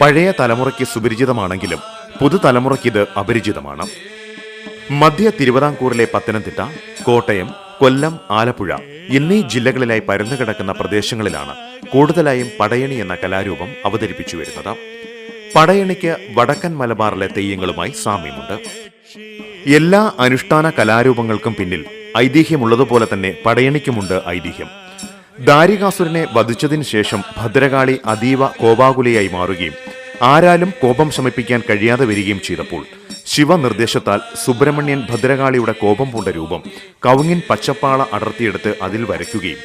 പഴയ തലമുറയ്ക്ക് സുപരിചിതമാണെങ്കിലും പുതുതലമുറയ്ക്കിത് അപരിചിതമാണ്. മധ്യ തിരുവിതാംകൂറിലെ പത്തനംതിട്ട, കോട്ടയം, കൊല്ലം, ആലപ്പുഴ എന്നീ ജില്ലകളിലായി പരന്നുകിടക്കുന്ന പ്രദേശങ്ങളിലാണ് കൂടുതലായും പടയണി എന്ന കലാരൂപം അവതരിപ്പിച്ചു വരുന്നത്. പടയണിക്ക് വടക്കൻ മലബാറിലെ തെയ്യങ്ങളുമായി സാമ്യമുണ്ട്. എല്ലാ അനുഷ്ഠാന കലാരൂപങ്ങൾക്കും പിന്നിൽ ഐതിഹ്യമുള്ളതുപോലെ തന്നെ പടയണിക്കുമുണ്ട് ഐതിഹ്യം. ദാരികാസുരനെ വധിച്ചതിനു ശേഷം ഭദ്രകാളി അതീവ കോപാകുലയായി മാറുകയും ആരാലും കോപം ശമിപ്പിക്കാൻ കഴിയാതെ വരികയും ചെയ്തപ്പോൾ ശിവനിർദ്ദേശത്താൽ സുബ്രഹ്മണ്യൻ ഭദ്രകാളിയുടെ കോപം പൂണ്ട രൂപം കവുങ്ങിൻ പച്ചപ്പാള അടർത്തിയെടുത്ത് അതിൽ വരയ്ക്കുകയും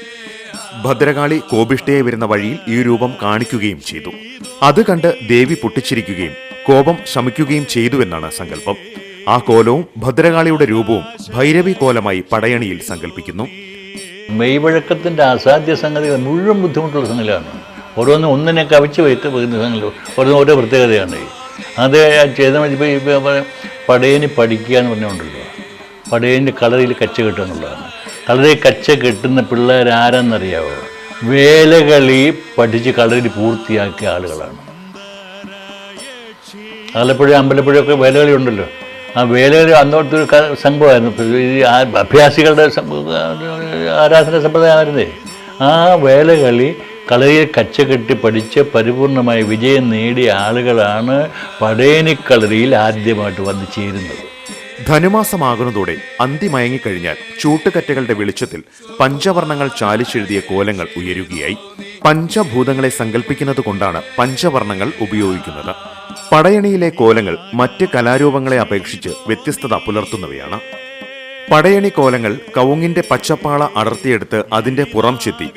ഭദ്രകാളി കോപിഷ്ഠയായി വരുന്ന വഴിയിൽ ഈ രൂപം കാണിക്കുകയും ചെയ്തു. അത് കണ്ട് ദേവി പൊട്ടിച്ചിരിക്കുകയും കോപം ശമിക്കുകയും ചെയ്തുവെന്നാണ് സങ്കല്പം. ആ കോലവും ഭദ്രകാളിയുടെ രൂപവും ഭൈരവി കോലമായി പടയണിയിൽ സങ്കല്പിക്കുന്നു. മെയ്വഴക്കത്തിൻ്റെ അസാധ്യ സംഗതികൾ മുഴുവൻ ബുദ്ധിമുട്ടുള്ള സംഗതികളാണ്. ഓരോന്നും ഒന്നിനെ കവിച്ച് വെക്കുന്ന സംഗതി ഓരോ പ്രത്യേകതയാണ്. അത് ചെയ്ത ഇപ്പോൾ പടയണി പഠിക്കുക എന്ന് പറഞ്ഞുകൊണ്ടല്ലോ, പടയണി കളറിയിൽ കച്ച കെട്ടുക എന്നുള്ളതാണ്. കളറിൽ കച്ച കെട്ടുന്ന പിള്ളേർ ആരാന്നറിയാവോ? വേലകളി പഠിച്ച് കളറിൽ പൂർത്തിയാക്കിയ ആളുകളാണ്. ആലപ്പുഴ അമ്പലപ്പുഴയൊക്കെ വേലകളി ഉണ്ടല്ലോ. ആ വേലകളി അന്നോടത്തൊരു സംഭവമായിരുന്നു. ഈ അഭ്യാസികളുടെ ആരാധന സമ്പ്രദായമായിരുന്നേ. ആ വേലകളി കളരിയിൽ കച്ചകെട്ടി പഠിച്ച് പരിപൂർണമായി വിജയം നേടിയ ആളുകളാണ് പടയണിക്കളരിയിൽ ആദ്യമായിട്ട് വന്നു ചേരുന്നത്. ധനുമാസമാകുന്നതോടെ അന്തി മയങ്ങിക്കഴിഞ്ഞാൽ ചൂട്ടുകറ്റകളുടെ വെളിച്ചത്തിൽ പഞ്ചവർണ്ണങ്ങൾ ചാലിച്ചെഴുതിയ കോലങ്ങൾ ഉയരുകയായി. പഞ്ചഭൂതങ്ങളെ സങ്കല്പിക്കുന്നത് കൊണ്ടാണ് പഞ്ചവർണ്ണങ്ങൾ ഉപയോഗിക്കുന്നത്. പടയണിയിലെ കോലങ്ങൾ മറ്റ് കലാരൂപങ്ങളെ അപേക്ഷിച്ച് വ്യത്യസ്തത പുലർത്തുന്നവയാണ്. പടയണി കോലങ്ങൾ കവുങ്ങിന്റെ പച്ചപ്പാള അടർത്തിയെടുത്ത് അതിന്റെ പുറം ചെത്തി